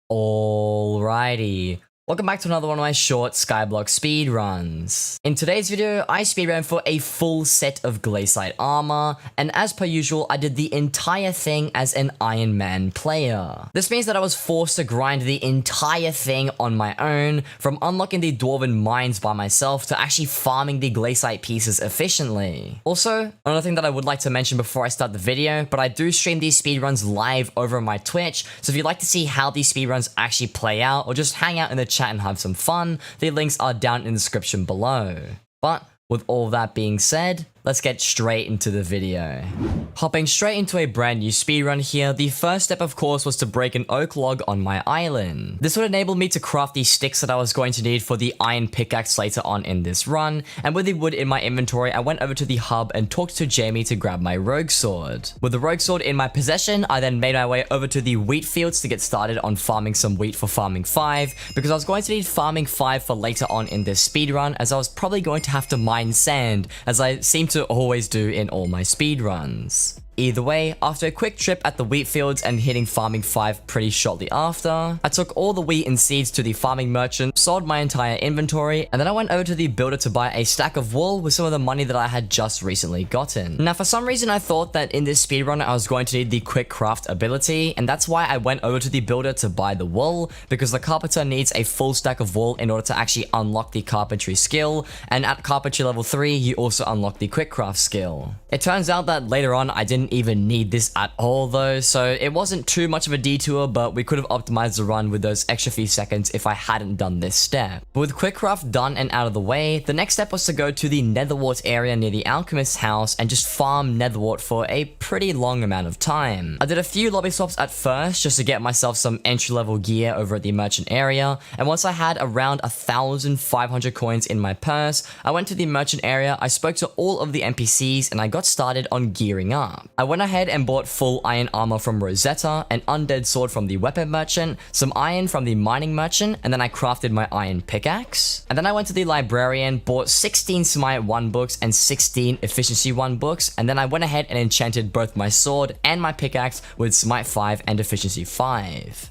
Alrighty. Welcome back to another one of my short Skyblock speedruns. In today's video, I speedran for a full set of Glacite armor, and as per usual, I did the entire thing as an Iron Man player. This means that I was forced to grind the entire thing on my own, from unlocking the Dwarven mines by myself to actually farming the Glacite pieces efficiently. Also, another thing that I would like to mention before I start the video, but I do stream these speedruns live over on my Twitch, so if you'd like to see how these speedruns actually play out, or just hang out in the chat and have some fun, the links are down in the description below. But with all that being said, let's get straight into the video. Hopping straight into a brand new speedrun here, the first step of course was to break an oak log on my island. This would enable me to craft the sticks that I was going to need for the iron pickaxe later on in this run, and with the wood in my inventory, I went over to the hub and talked to Jamie to grab my rogue sword. With the rogue sword in my possession, I then made my way over to the wheat fields to get started on farming some wheat for farming 5, because I was going to need farming 5 for later on in this speedrun, as I was probably going to have to mine sand, as I seem to always do in all my speedruns. Either way, after a quick trip at the wheat fields and hitting farming 5 pretty shortly after, I took all the wheat and seeds to the farming merchant, sold my entire inventory, and then I went over to the builder to buy a stack of wool with some of the money that I had just recently gotten. Now for some reason I thought that in this speedrun I was going to need the quick craft ability, and that's why I went over to the builder to buy the wool, because the carpenter needs a full stack of wool in order to actually unlock the carpentry skill, and at carpentry level 3 you also unlock the quick craft skill. It turns out that later on I didn't even need this at all though, so it wasn't too much of a detour, but we could have optimized the run with those extra few seconds if I hadn't done this step. But with quickcraft done and out of the way, the next step was to go to the netherwart area near the alchemist's house and just farm netherwart for a pretty long amount of time. I did a few lobby swaps at first just to get myself some entry level gear over at the merchant area, and once I had around 1,500 coins in my purse, I went to the merchant area, I spoke to all of the NPCs, and I got started on gearing up. I went ahead and bought full iron armor from Rosetta, an undead sword from the weapon merchant, some iron from the mining merchant, and then I crafted my iron pickaxe. And then I went to the librarian, bought 16 Smite 1 books and 16 Efficiency 1 books, and then I went ahead and enchanted both my sword and my pickaxe with Smite 5 and Efficiency 5.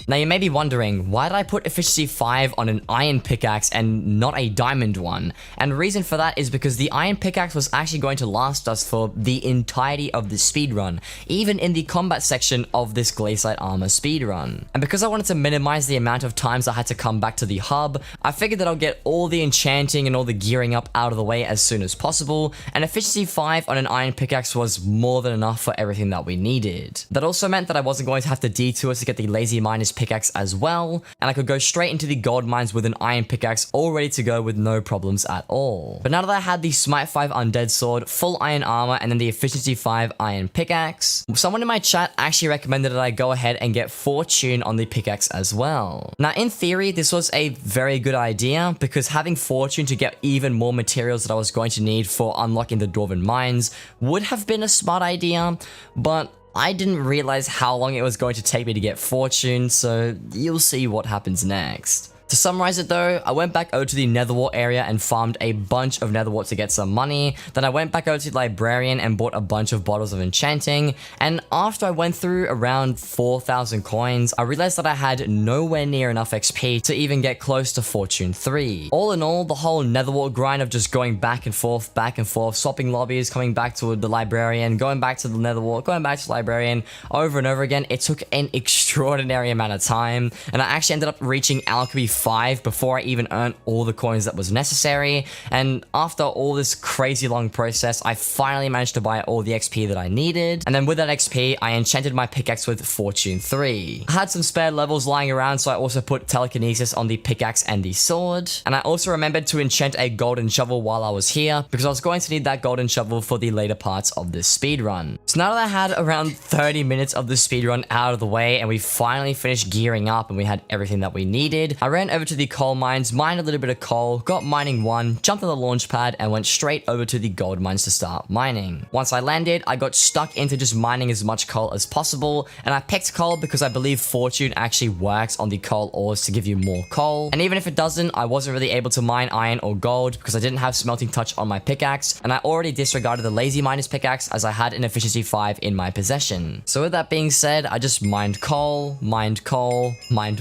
Now you may be wondering, why did I put Efficiency 5 on an iron pickaxe and not a diamond one? And the reason for that is because the iron pickaxe was actually going to last us for the entirety of the speedrun, even in the combat section of this Glacite armor speedrun. And because I wanted to minimize the amount of times I had to come back to the hub, I figured that I'll get all the enchanting and all the gearing up out of the way as soon as possible, and Efficiency 5 on an iron pickaxe was more than enough for everything that we needed. That also meant that I wasn't going to have to detour to get the lazy miner's pickaxe as well, and I could go straight into the gold mines with an iron pickaxe all ready to go with no problems at all. But now that I had the Smite 5 undead sword, full iron armor, and then the Efficiency 5 iron pickaxe, someone in my chat actually recommended that I go ahead and get Fortune on the pickaxe as well. Now in theory this was a very good idea, because having Fortune to get even more materials that I was going to need for unlocking the Dwarven mines would have been a smart idea, but I didn't realize how long it was going to take me to get Fortune, so you'll see what happens next. To summarize it though, I went back over to the netherwart area and farmed a bunch of netherwart to get some money. Then I went back over to the librarian and bought a bunch of bottles of enchanting. And after I went through around 4,000 coins, I realized that I had nowhere near enough XP to even get close to Fortune 3. All in all, the whole netherwart grind of just going back and forth, swapping lobbies, coming back to the librarian, going back to the netherwart, going back to the librarian, over and over again, it took an extraordinary amount of time. And I actually ended up reaching alchemy 5 before I even earned all the coins that was necessary, and after all this crazy long process, I finally managed to buy all the XP that I needed, and then with that XP, I enchanted my pickaxe with Fortune 3. I had some spare levels lying around, so I also put telekinesis on the pickaxe and the sword, and I also remembered to enchant a golden shovel while I was here, because I was going to need that golden shovel for the later parts of this speedrun. So now that I had around 30 minutes of the speedrun out of the way, and we finally finished gearing up and we had everything that we needed, I ran over to the coal mines, mined a little bit of coal, got mining 1, jumped on the launch pad, and went straight over to the gold mines to start mining. Once I landed, I got stuck into just mining as much coal as possible, and I picked coal because I believe fortune actually works on the coal ores to give you more coal. And even if it doesn't, I wasn't really able to mine iron or gold because I didn't have smelting touch on my pickaxe, and I already disregarded the lazy miner's pickaxe as I had an efficiency 5 in my possession. So with that being said, I just mined coal, mined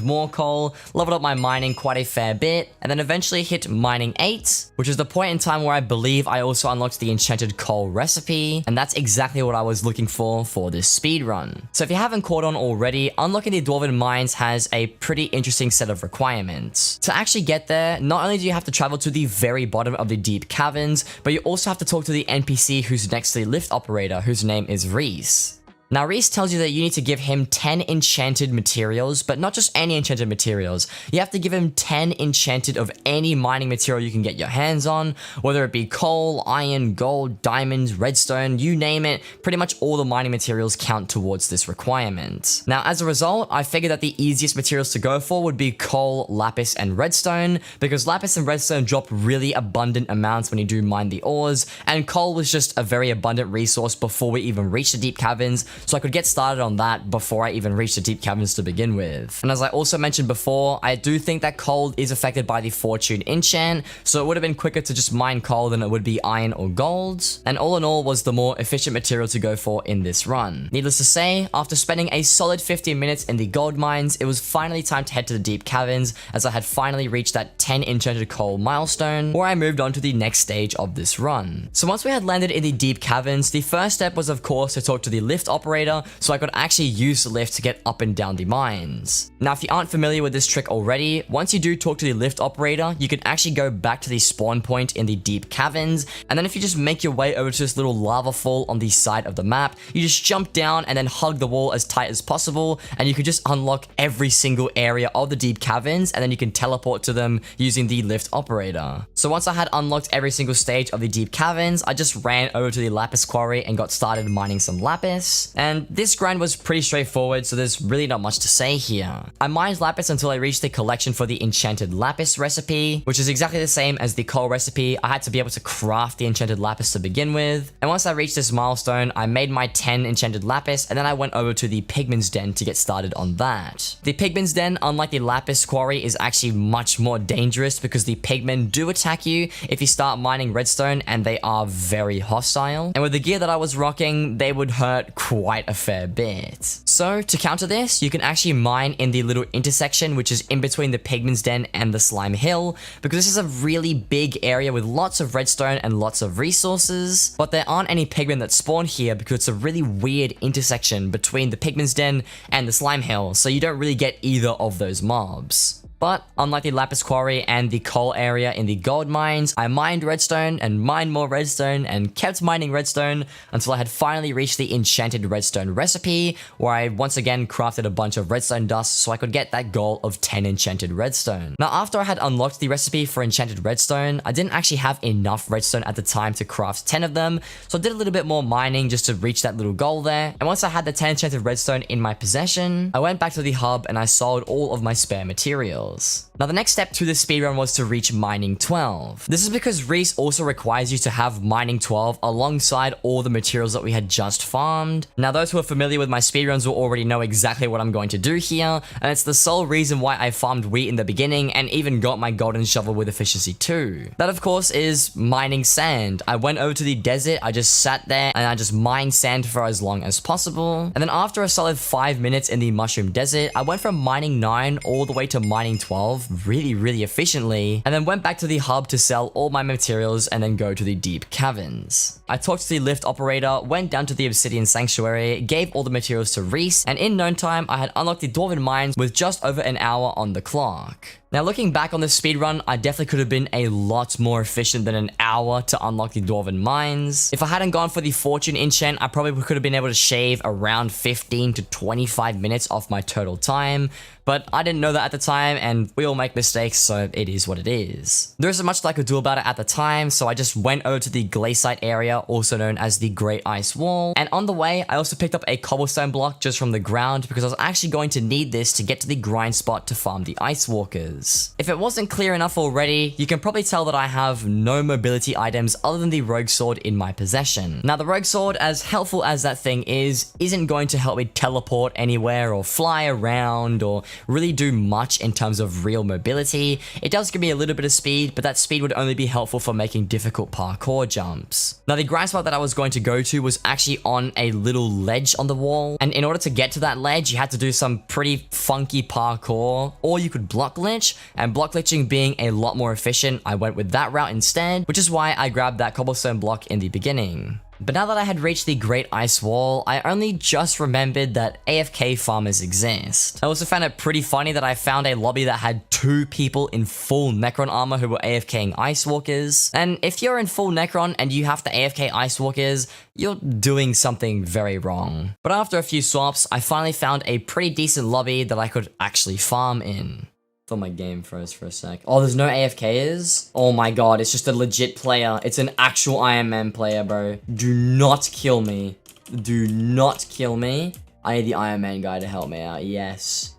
more coal, leveled up my mining quite a fair bit, and then eventually hit mining 8, which is the point in time where I believe I also unlocked the enchanted coal recipe, and that's exactly what I was looking for this speedrun. So if you haven't caught on already, unlocking the Dwarven mines has a pretty interesting set of requirements. To actually get there, not only do you have to travel to the very bottom of the deep caverns, but you also have to talk to the NPC who's next to the lift operator, whose name is Reese. Now, Reese tells you that you need to give him 10 enchanted materials, but not just any enchanted materials. You have to give him 10 enchanted of any mining material you can get your hands on, whether it be coal, iron, gold, diamonds, redstone, you name it. Pretty much all the mining materials count towards this requirement. Now, as a result, I figured that the easiest materials to go for would be coal, lapis, and redstone, because lapis and redstone drop really abundant amounts when you do mine the ores, and coal was just a very abundant resource before we even reached the deep caverns, so I could get started on that before I even reached the deep caverns to begin with. And as I also mentioned before, I do think that coal is affected by the fortune enchant, so it would have been quicker to just mine coal than it would be iron or gold, and all in all was the more efficient material to go for in this run. Needless to say, after spending a solid 15 minutes in the gold mines, it was finally time to head to the deep caverns, as I had finally reached that 10 enchanted coal milestone, where I moved on to the next stage of this run. So once we had landed in the deep caverns, the first step was of course to talk to the lift operator, so I could actually use the lift to get up and down the mines. Now, if you aren't familiar with this trick already, once you do talk to the lift operator, you can actually go back to the spawn point in the deep caverns, and then if you just make your way over to this little lava fall on the side of the map, you just jump down and then hug the wall as tight as possible, and you can just unlock every single area of the deep caverns, and then you can teleport to them using the lift operator. So once I had unlocked every single stage of the deep caverns, I just ran over to the lapis quarry and got started mining some lapis. And this grind was pretty straightforward, so there's really not much to say here. I mined lapis until I reached the collection for the enchanted lapis recipe, which is exactly the same as the coal recipe. I had to be able to craft the enchanted lapis to begin with. And once I reached this milestone, I made my 10 enchanted lapis, and then I went over to the pigman's den to get started on that. The pigman's den, unlike the lapis quarry, is actually much more dangerous because the pigmen do attack you if you start mining redstone, and they are very hostile. And with the gear that I was rocking, they would hurt quite a fair bit. So to counter this, you can actually mine in the little intersection which is in between the pigman's den and the slime hill, because this is a really big area with lots of redstone and lots of resources, but there aren't any pigmen that spawn here because it's a really weird intersection between the pigman's den and the slime hill, so you don't really get either of those mobs. But unlike the lapis quarry and the coal area in the gold mines, I mined redstone and mined more redstone and kept mining redstone until I had finally reached the enchanted redstone recipe, where I once again crafted a bunch of redstone dust so I could get that goal of 10 enchanted redstone. Now, after I had unlocked the recipe for enchanted redstone, I didn't actually have enough redstone at the time to craft 10 of them, so I did a little bit more mining just to reach that little goal there. And once I had the 10 enchanted redstone in my possession, I went back to the hub and I sold all of my spare materials. Now, the next step to this speedrun was to reach mining 12. This is because Reese also requires you to have mining 12 alongside all the materials that we had just farmed. Now, those who are familiar with my speedruns will already know exactly what I'm going to do here, and it's the sole reason why I farmed wheat in the beginning and even got my golden shovel with efficiency 2. That, of course, is mining sand. I went over to the desert, I just sat there and I just mined sand for as long as possible. And then after a solid 5 minutes in the mushroom desert, I went from mining 9 all the way to mining 12 really efficiently, and then went back to the hub to sell all my materials and then go to the deep caverns. I talked to the lift operator, went down to the obsidian sanctuary, gave all the materials to Reese, and in no time I had unlocked the Dwarven mines with just over an hour on the clock. Now, looking back on this speedrun, I definitely could have been a lot more efficient than an hour to unlock the Dwarven mines. If I hadn't gone for the fortune enchant, I probably could have been able to shave around 15 to 25 minutes off my total time, but I didn't know that at the time, and we all all make mistakes, so it is what it is. There isn't much that I could do about it at the time, so I just went over to the Glacite area, also known as the Great Ice Wall, and on the way, I also picked up a cobblestone block just from the ground because I was actually going to need this to get to the grind spot to farm the Ice Walkers. If it wasn't clear enough already, you can probably tell that I have no mobility items other than the Rogue Sword in my possession. Now, the Rogue Sword, as helpful as that thing is, isn't going to help me teleport anywhere or fly around or really do much in terms of real mobility. It does give me a little bit of speed, but that speed would only be helpful for making difficult parkour jumps. Now, the grind spot that I was going to go to was actually on a little ledge on the wall, and in order to get to that ledge, you had to do some pretty funky parkour, or you could block glitch, and block glitching being a lot more efficient, I went with that route instead, which is why I grabbed that cobblestone block in the beginning. But now that I had reached the Great Ice Wall, I only just remembered that AFK farmers exist. I also found it pretty funny that I found a lobby that had 2 people in full Necron armor who were AFKing Ice Walkers. And if you're in full Necron and you have to AFK Ice Walkers, you're doing something very wrong. But after a few swaps, I finally found a pretty decent lobby that I could actually farm in. Oh, my game froze for a sec. Oh, there's no AFKs? Oh my god, it's just a legit player. It's an actual IMM player, bro. Do not kill me. Do not kill me. I need the Iron Man guy to help me out. Yes.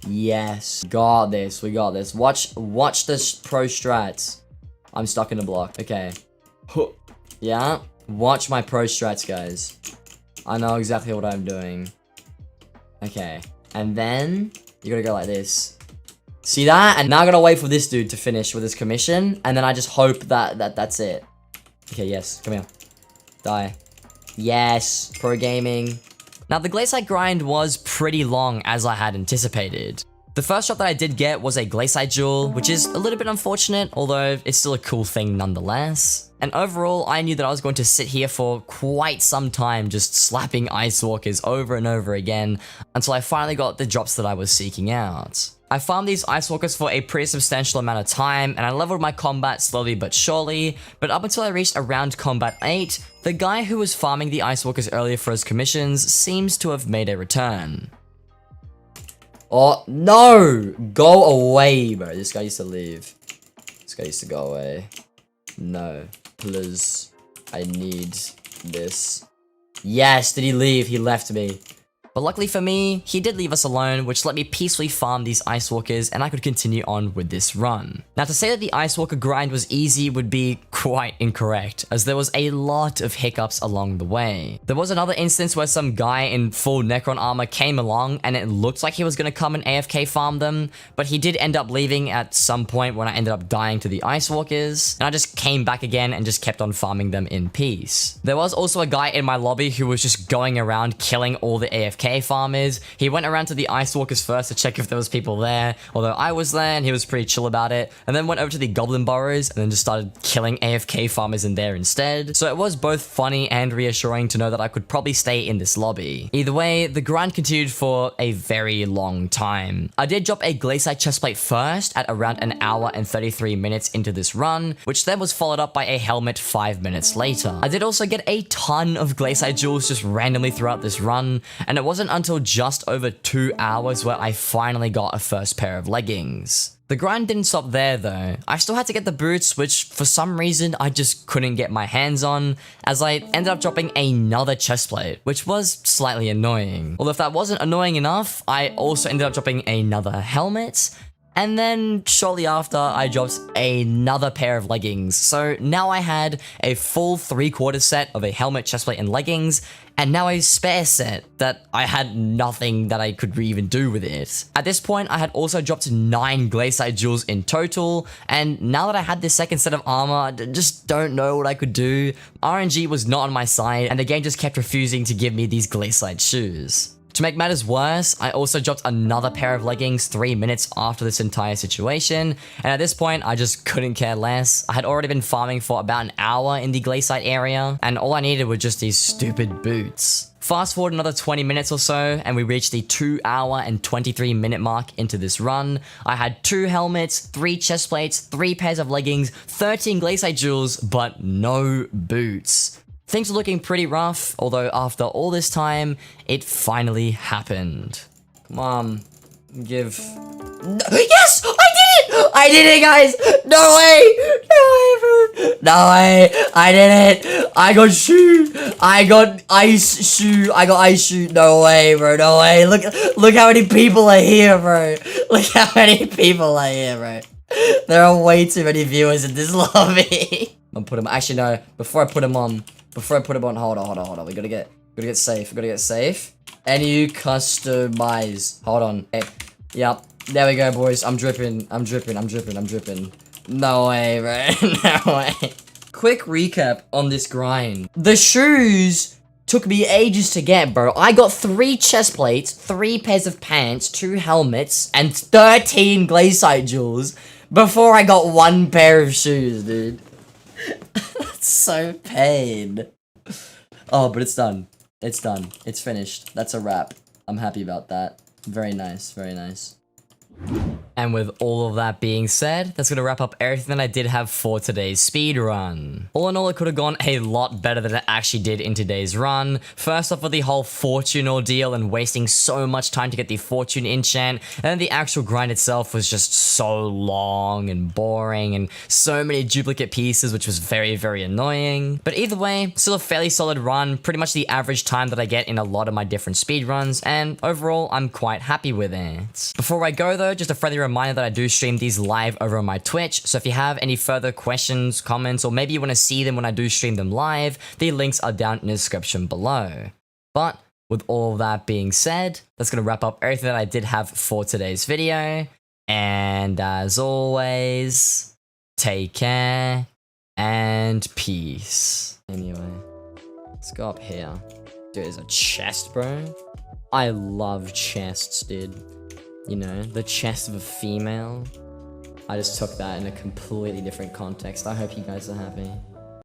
Yes. Got this. We got this. Watch this pro strats. I'm stuck in a block. Okay. Yeah. Watch my pro strats, guys. I know exactly what I'm doing. Okay. And then you gotta go like this. See that? And now I'm gonna wait for this dude to finish with his commission, and then I just hope that's it. Okay, yes. Come here. Die. Yes. Pro gaming. Now, the Glacite grind was pretty long, as I had anticipated. The first shot that I did get was a Glacite jewel, which is a little bit unfortunate, although it's still a cool thing nonetheless. And overall, I knew that I was going to sit here for quite some time just slapping Ice Walkers over and over again until I finally got the drops that I was seeking out. I farmed these Ice Walkers for a pretty substantial amount of time, and I leveled my combat slowly but surely, but up until I reached around combat 8, the guy who was farming the Ice Walkers earlier for his commissions seems to have made a return. Oh, no! Go away, bro. This guy used to leave. This guy used to go away. No. Please. I need this. Yes, did he leave? He left me. But luckily for me, he did leave us alone, which let me peacefully farm these Ice Walkers, and I could continue on with this run. Now, to say that the Ice Walker grind was easy would be quite incorrect, as there was a lot of hiccups along the way. There was another instance where some guy in full Necron armor came along, and it looked like he was going to come and AFK farm them, but he did end up leaving at some point when I ended up dying to the Ice Walkers, and I just came back again and just kept on farming them in peace. There was also a guy in my lobby who was just going around killing all the AFK farmers. He went around to the Ice Walkers first to check if there was people there, although I was there and he was pretty chill about it, and then went over to the Goblin Burrows and then just started killing AFK farmers in there instead. So it was both funny and reassuring to know that I could probably stay in this lobby. Either way, the grind continued for a very long time. I did drop a Glacite chestplate first at around an hour and 33 minutes into this run, which then was followed up by a helmet 5 minutes later. I did also get a ton of Glacite jewels just randomly throughout this run, and it wasn't until just over 2 hours where I finally got a first pair of leggings. The grind didn't stop there though. I still had to get the boots, which for some reason I just couldn't get my hands on, as I ended up dropping another chestplate, which was slightly annoying. Although if that wasn't annoying enough, I also ended up dropping another helmet, and then shortly after, I dropped another pair of leggings. So now I had a full 3/4 set of a helmet, chestplate, and leggings, and now a spare set that I had nothing that I could even do with it. At this point, I had also dropped 9 Glacite jewels in total, and now that I had this second set of armor, I just don't know what I could do. RNG was not on my side, and the game just kept refusing to give me these Glacite shoes. To make matters worse, I also dropped another pair of leggings 3 minutes after this entire situation, and at this point, I just couldn't care less. I had already been farming for about an hour in the Glacite area, and all I needed were just these stupid boots. Fast forward another 20 minutes or so, and we reached the 2 hour and 23 minute mark into this run. I had 2 helmets, 3 chest plates, 3 pairs of leggings, 13 Glacite jewels, but no boots. Things were looking pretty rough, although after all this time, it finally happened. Come on, give... No. Yes! I did I did it, guys! No way! No way, bro! No way! I did it! I got shoe! I got ice shoe! I got ice shoe! No way, bro! No way! Look how many people are here, bro! Look how many people are here, bro! There are way too many viewers in this lobby. I'm put him. Actually, no. Before I put him on. Hold on. We gotta get safe. And you customize. Hold on. Hey. Yep. There we go, boys. I'm dripping. No way, bro. No way. Quick recap on this grind. The shoes took me ages to get, bro. I got 3 chest plates, 3 pairs of pants, 2 helmets, and 13 Glacite jewels before I got 1 pair of shoes, dude. That's so pain. Oh, but it's done. It's done. It's finished. That's a wrap. I'm happy about that. Very nice. Very nice. And with all of that being said, that's gonna wrap up everything that I did have for today's speed run. All in all, it could have gone a lot better than it actually did in today's run. First off with the whole fortune ordeal and wasting so much time to get the fortune enchant, and then the actual grind itself was just so long and boring and so many duplicate pieces, which was very, very annoying. But either way, still a fairly solid run, pretty much the average time that I get in a lot of my different speed runs, and overall, I'm quite happy with it. Before I go though, just a friendly reminder that I do stream these live over on my Twitch, so if you have any further questions, comments, or maybe you want to see them when I do stream them live, the links are down in the description below. But with all that being said, that's going to wrap up everything that I did have for today's video, and as always, take care and peace. Anyway, let's go up here. Dude, there's a chest, bro. I love chests, dude. You know, the chest of a female. I just took that in a completely different context. I hope you guys are happy.